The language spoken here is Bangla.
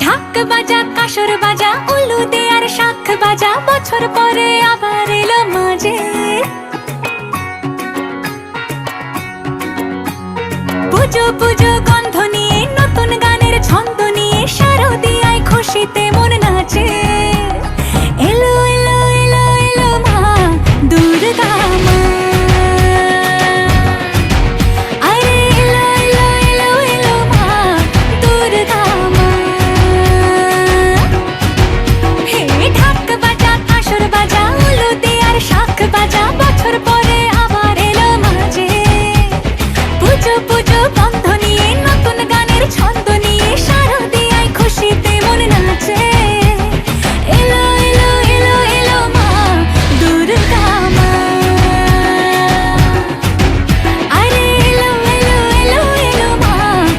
ঢাক বাজা কাসর বাজা উলু দে আর শাখ বাজা, বছর পরে আবার এলো মাঝে। পুজো পুজো